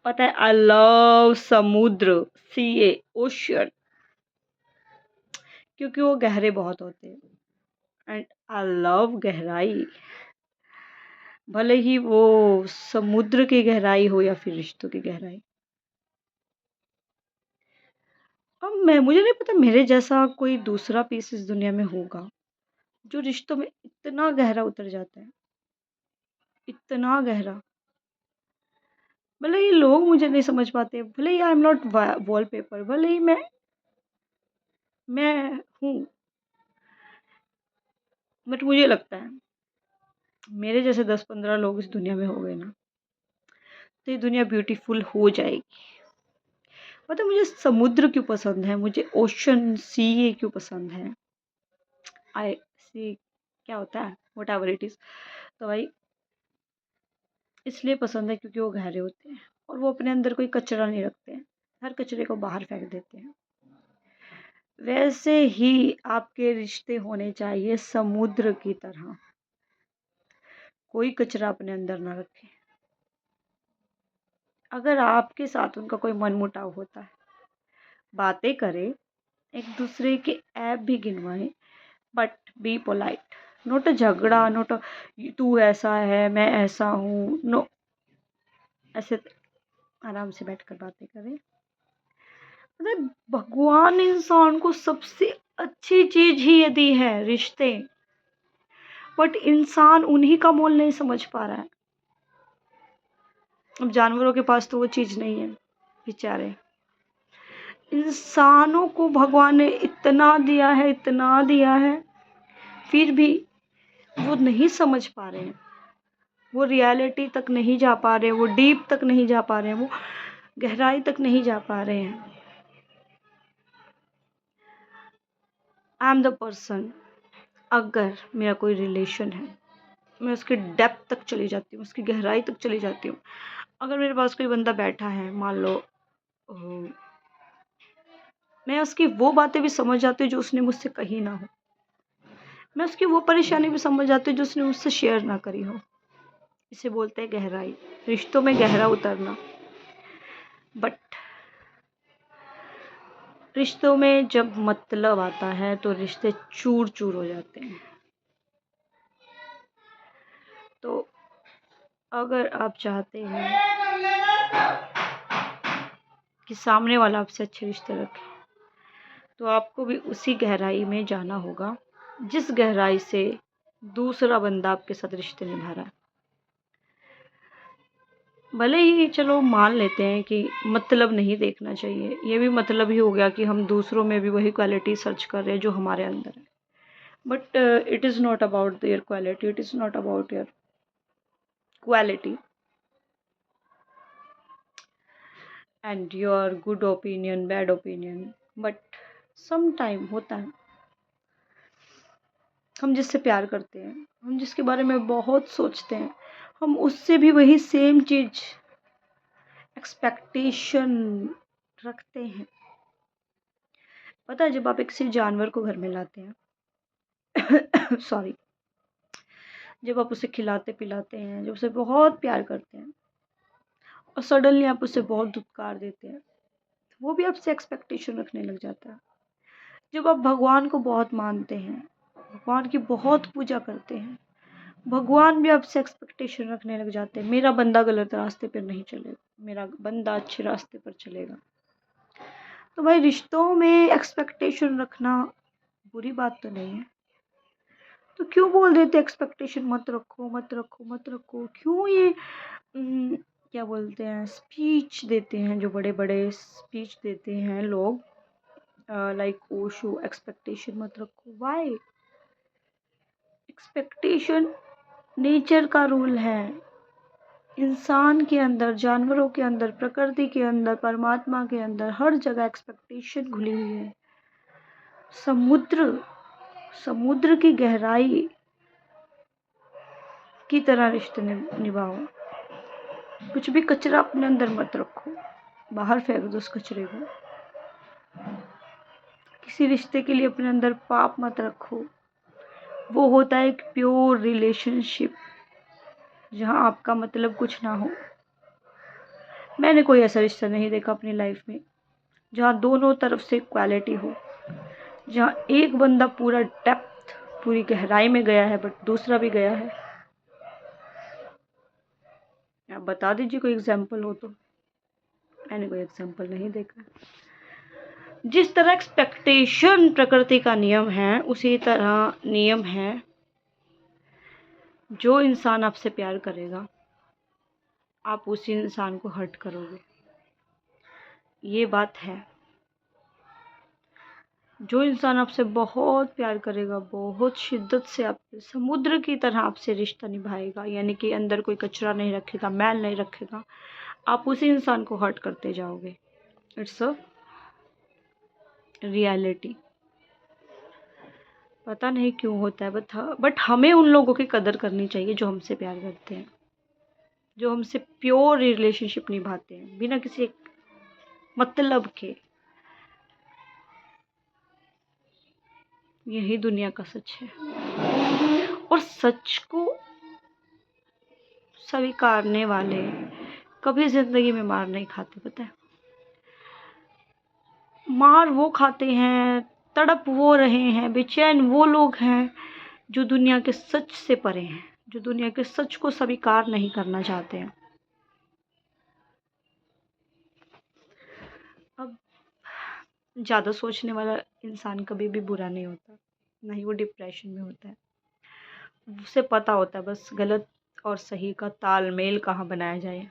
पता है, I love समुद्र, सी ए ओशियन, क्योंकि वो गहरे बहुत होते हैं एंड आई लव गहराई, भले ही वो समुद्र की गहराई हो या फिर रिश्तों की गहराई। अब मैं मुझे नहीं पता मेरे जैसा कोई दूसरा पीस इस दुनिया में होगा जो रिश्तों में इतना गहरा उतर जाता है, इतना गहरा। भले ही लोग मुझे नहीं समझ पाते, भले ही आई एम नॉट वॉलपेपर, भले ही मैं हूँ, बट मुझे लगता है मेरे जैसे 10-15 लोग इस दुनिया में हो गए ना, तो ये दुनिया ब्यूटीफुल हो जाएगी। पता है मुझे समुद्र क्यों पसंद है, मुझे ओशन सी क्यों पसंद है, आई सी क्या होता है, वट एवर इट इज। तो भाई इसलिए पसंद है क्योंकि वो गहरे होते हैं और वो अपने अंदर कोई कचरा नहीं रखते हैं, हर कचरे को बाहर फेंक देते हैं। वैसे ही आपके रिश्ते होने चाहिए समुद्र की तरह, कोई कचरा अपने अंदर ना रखे। अगर आपके साथ उनका कोई मनमुटाव होता है, बातें करें, एक दूसरे के ऐप भी गिनवाएं, बट बी पोलाइट, नोट झगड़ा, नोट तू ऐसा है मैं ऐसा हूँ, नो, ऐसे आराम से बैठकर बातें करें। मतलब भगवान ने इंसान को सबसे अच्छी चीज ही ये दी है, रिश्ते, बट इंसान उन्हीं का मोल नहीं समझ पा रहा है। अब जानवरों के पास तो वो चीज नहीं है बेचारे, इंसानों को भगवान ने इतना दिया है, इतना दिया है, फिर भी वो नहीं समझ पा रहे हैं, वो रियलिटी तक नहीं जा पा रहे हैं, वो डीप तक नहीं जा पा रहे हैं, वो गहराई तक नहीं जा पा रहे हैं। आई एम द पर्सन, अगर मेरा कोई रिलेशन है, मैं उसके डेप्थ तक चली जाती हूँ, उसकी गहराई तक चली जाती हूँ। अगर मेरे पास कोई बंदा बैठा है, मान लो, मैं उसकी वो बातें भी समझ जाती हूँ जो उसने मुझसे कही ना हो, मैं उसकी वो परेशानी भी समझ जाती हूँ जो उसने मुझसे शेयर ना करी हो। इसे बोलते हैं गहराई, रिश्तों में गहरा उतरना। बट रिश्तों में जब मतलब आता है तो रिश्ते चूर चूर हो जाते हैं। तो अगर आप चाहते हैं कि सामने वाला आपसे अच्छे रिश्ते रखे, तो आपको भी उसी गहराई में जाना होगा जिस गहराई से दूसरा बंदा आपके साथ रिश्ते निभा रहा है। भले ही चलो मान लेते हैं कि मतलब नहीं देखना चाहिए, ये भी मतलब ही हो गया कि हम दूसरों में भी वही क्वालिटी सर्च कर रहे हैं जो हमारे अंदर है, but it is not about their quality, it is not about your quality and your good opinion, bad opinion, but some time होता है हम जिससे प्यार करते हैं, हम जिसके बारे में बहुत सोचते हैं, हम उससे भी वही सेम चीज़ एक्सपेक्टेशन रखते हैं। पता है जब आप एक किसी जानवर को घर में लाते हैं सॉरी, जब आप उसे खिलाते पिलाते हैं, जब उसे बहुत प्यार करते हैं और सडनली आप उसे बहुत दुत्कार देते हैं, तो वो भी आपसे एक्सपेक्टेशन रखने लग जाता है। जब आप भगवान को बहुत मानते हैं, भगवान की बहुत पूजा करते हैं, भगवान भी आपसे एक्सपेक्टेशन रखने लग जाते हैं, मेरा बंदा गलत रास्ते पर नहीं चलेगा, मेरा बंदा अच्छे रास्ते पर चलेगा। तो भाई रिश्तों में एक्सपेक्टेशन रखना बुरी बात तो नहीं है, तो क्यों बोल देते एक्सपेक्टेशन मत रखो मत रखो मत रखो, क्यों ये क्या बोलते हैं स्पीच देते हैं, जो बड़े बड़े स्पीच देते हैं लोग, लाइक ओशो, एक्सपेक्टेशन मत रखो। वाई? एक्सपेक्टेशन नेचर का रूल है, इंसान के अंदर, जानवरों के अंदर, प्रकृति के अंदर, परमात्मा के अंदर, हर जगह एक्सपेक्टेशन घुली हुई है। समुद्र, समुद्र की गहराई की तरह रिश्ते निभाओ, कुछ भी कचरा अपने अंदर मत रखो, बाहर फेंक दो उस कचरे को। किसी रिश्ते के लिए अपने अंदर पाप मत रखो, वो होता है एक प्योर रिलेशनशिप जहाँ आपका मतलब कुछ ना हो, मैंने कोई ऐसा रिश्ता नहीं देखा अपनी लाइफ में जहाँ दोनों तरफ से क्वालिटी हो, जहाँ एक बंदा पूरा डेप्थ, पूरी गहराई में गया है बट दूसरा भी गया है। आप बता दीजिए कोई एग्जाम्पल हो तो। मैंने कोई एग्जाम्पल नहीं देखा। जिस तरह एक्सपेक्टेशन प्रकृति का नियम है, उसी तरह नियम है जो इंसान आपसे प्यार करेगा आप उसी इंसान को हर्ट करोगे। ये बात है। जो इंसान आपसे बहुत प्यार करेगा, बहुत शिद्दत से आपसे, समुद्र की तरह आपसे रिश्ता निभाएगा, यानी कि अंदर कोई कचरा नहीं रखेगा, मैल नहीं रखेगा, आप उसी इंसान को हर्ट करते जाओगे। It's a reality. पता नहीं क्यों होता है, बट हमें उन लोगों की कदर करनी चाहिए जो हमसे प्यार करते हैं, जो हमसे प्योर रिलेशनशिप निभाते हैं बिना किसी मतलब के। यही दुनिया का सच है, और सच को स्वीकारने वाले कभी जिंदगी में मार नहीं खाते। पता है, मार वो खाते हैं, तड़प वो रहे हैं, बेचैन वो लोग हैं जो दुनिया के सच से परे हैं, जो दुनिया के सच को स्वीकार नहीं करना चाहते हैं। अब ज़्यादा सोचने वाला इंसान कभी भी बुरा नहीं होता, ना ही वो डिप्रेशन में होता है। उसे पता होता है बस गलत और सही का तालमेल कहाँ बनाया जाए।